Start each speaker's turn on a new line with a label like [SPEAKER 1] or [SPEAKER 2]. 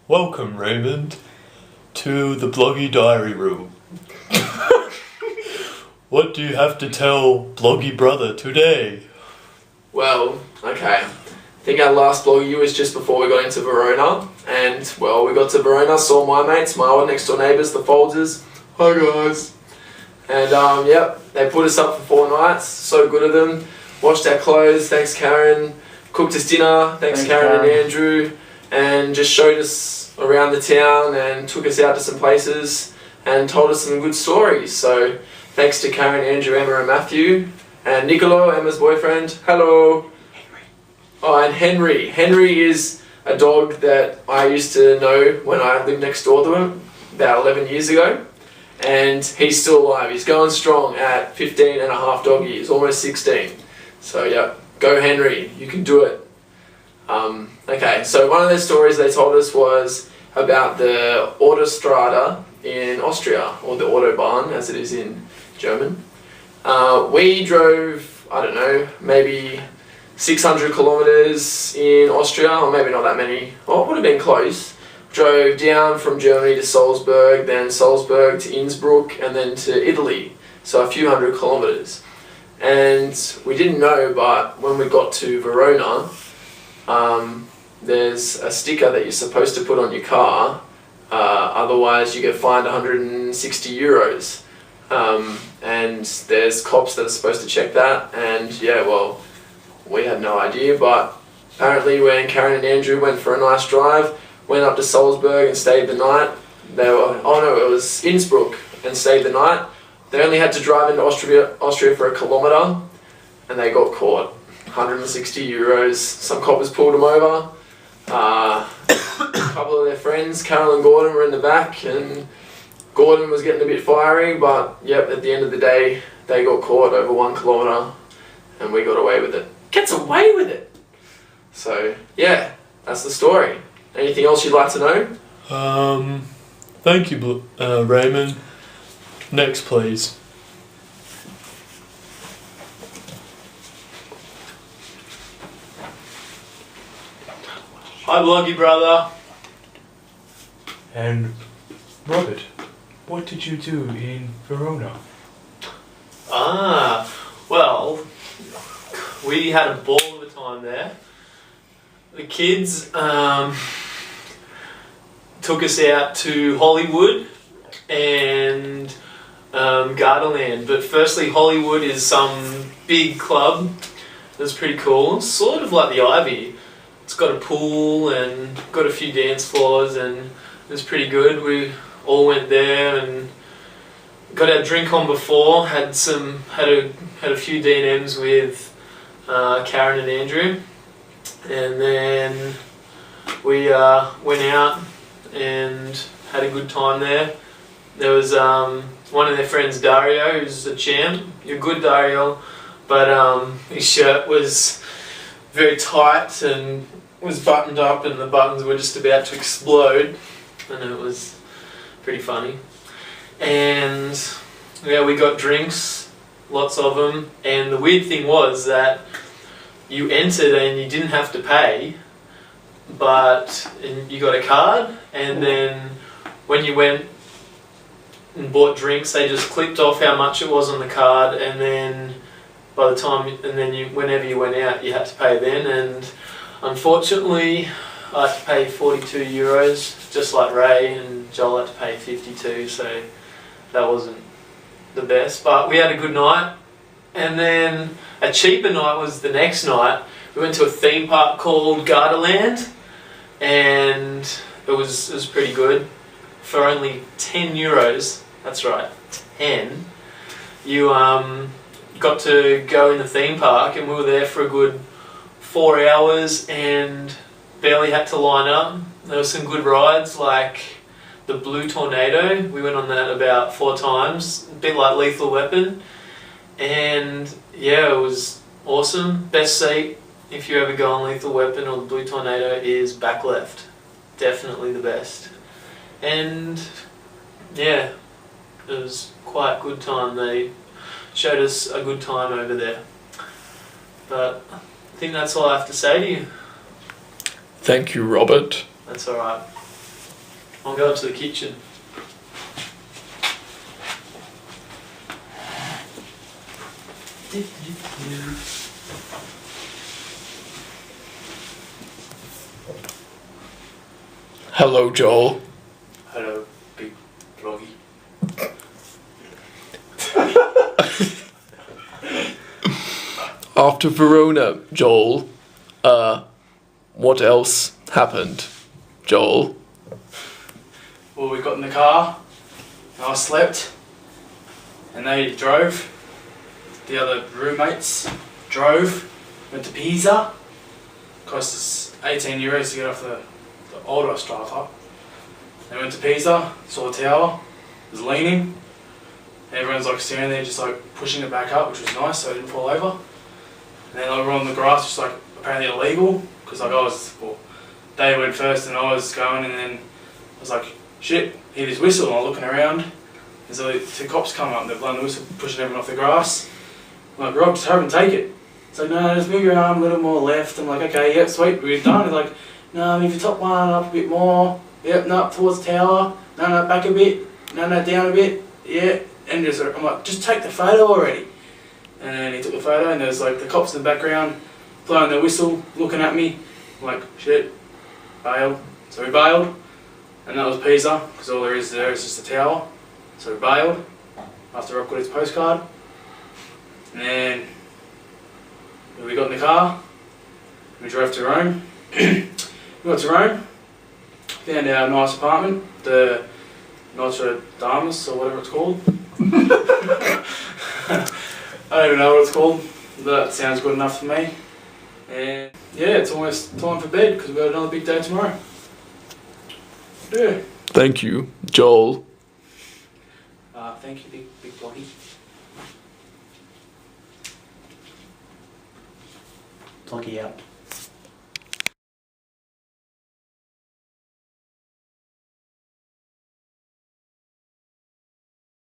[SPEAKER 1] Welcome, Raymond, to the Bloggie diary room. What do you have to tell Bloggie brother today?
[SPEAKER 2] Well, okay. I think our last Bloggie was just before we got into Verona, and well, we got to Verona, saw my mates, my old next door neighbours, the Folgers. Hi guys. And yep, they put us up for 4 nights. So good of them. Washed our clothes. Thanks, Karen. Cooked us dinner. Thanks Karen and Andrew. And just showed us around the town and took us out to some places and told us some good stories. So thanks to Karen, Andrew, Emma and Matthew. And Nicolo, Emma's boyfriend. Hello.
[SPEAKER 3] Henry.
[SPEAKER 2] Oh, and Henry. Henry is a dog that I used to know when I lived next door to him about 11 years ago. And he's still alive. He's going strong at 15 and a half dog years, almost 16. So yeah, go Henry, you can do it. Okay, so one of their stories they told us was about the Autostrada in Austria, or the Autobahn as it is in German. We drove, I don't know, maybe 600 kilometers in Austria, or maybe not that many. Oh, it would have been close. Drove down from Germany to Salzburg, then Salzburg to Innsbruck, and then to Italy. So a few hundred kilometers. And we didn't know, but when we got to Verona, there's a sticker that you're supposed to put on your car, otherwise you get fined 160 euros. And there's cops that are supposed to check that, and yeah, well, we had no idea, but apparently when Karen and Andrew went for a nice drive, went up to Salzburg and stayed the night. It was Innsbruck, and stayed the night. They only had to drive into Austria for a kilometre, and they got caught. 160 euros. Some coppers pulled them over. A couple of their friends, Carol and Gordon, were in the back, and Gordon was getting a bit fiery, but yep, at the end of the day, they got caught over 1 kilometre, and we got away with it. Gets away with it! So, yeah, that's the story. Anything else you'd like to know?
[SPEAKER 1] Thank you, Raymond. Next, please.
[SPEAKER 3] Hi, Bloggie brother. And Robert, what did you do in Verona?
[SPEAKER 4] Well, we had a ball of a time there. The kids took us out to Hollywood and Gardaland, but firstly Hollywood is some big club that's pretty cool, sort of like the Ivy. It's got a pool and got a few dance floors, and it was pretty good. We all went there and got our drink on before, had a few D&Ms with Karen and Andrew, and then we went out and had a good time there. There was one of their friends, Dario, who's a champ. You're good, Dario, but his shirt was very tight and was buttoned up, and the buttons were just about to explode, and it was pretty funny. And yeah, we got drinks, lots of them, and the weird thing was that you entered and you didn't have to pay, but you got a card, and then when you went and bought drinks, they just clipped off how much it was on the card, and then by the time, whenever you went out, you had to pay then. And unfortunately, I had to pay 42 euros, just like Ray, and Joel had to pay 52, so that wasn't the best. But we had a good night, and then a cheaper night was the next night. We went to a theme park called Gardaland, and it was pretty good. For only 10 euros, that's right, 10, you got to go in the theme park, and we were there for a good 4 hours and barely had to line up. There were some good rides, like the Blue Tornado. We went on that about 4 times, a bit like Lethal Weapon, and yeah, it was awesome. Best seat if you ever go on Lethal Weapon or the Blue Tornado is back left. Definitely the best. And yeah, it was quite a good time. They showed us a good time over there. But I think that's all I have to say to you.
[SPEAKER 1] Thank you, Robert.
[SPEAKER 4] That's alright. I'll go up to the kitchen.
[SPEAKER 1] Hello, Joel.
[SPEAKER 3] Hello, big Bloggie.
[SPEAKER 1] After Verona, Joel, what else happened, Joel?
[SPEAKER 3] Well, we got in the car, and I slept, and they drove. The other roommates drove, went to Pisa. Cost us 18 euros to get off the older strata. They went to Pisa, saw the tower, was leaning. Everyone's like standing there just like pushing it back up, which was nice so I didn't fall over. And then like, we're on the grass, just like apparently illegal, because like they went first and I was going, and then I was like, shit, hear this whistle, and I'm looking around. There's like 2 cops come up and they're blowing the whistle, pushing everyone off the grass. I'm like, Rob, just hurry and take it. It's like, no, just move your arm a little more left. I'm like, okay, yep, sweet, we're done. He's like, no, move your top one up a bit more. Yep, no, towards the tower. No, back a bit. No, down a bit. Yeah, and just, I'm like, just take the photo already. And then he took the photo, and there's like the cops in the background blowing their whistle, looking at me. I'm like, shit, bailed. So we bailed, and that was Pisa, because all there is just a tower. So we bailed after Rob got his postcard. And then we got in the car, we drove to Rome. We got to Rome, found our nice apartment, the Notre Damus or whatever it's called. I don't even know what it's called, but that sounds good enough for me. And yeah, it's almost time for bed because we've got another big day tomorrow. Yeah.
[SPEAKER 1] Thank you, Joel.
[SPEAKER 3] Thank you, big Bloggie.
[SPEAKER 5] Bloggie out.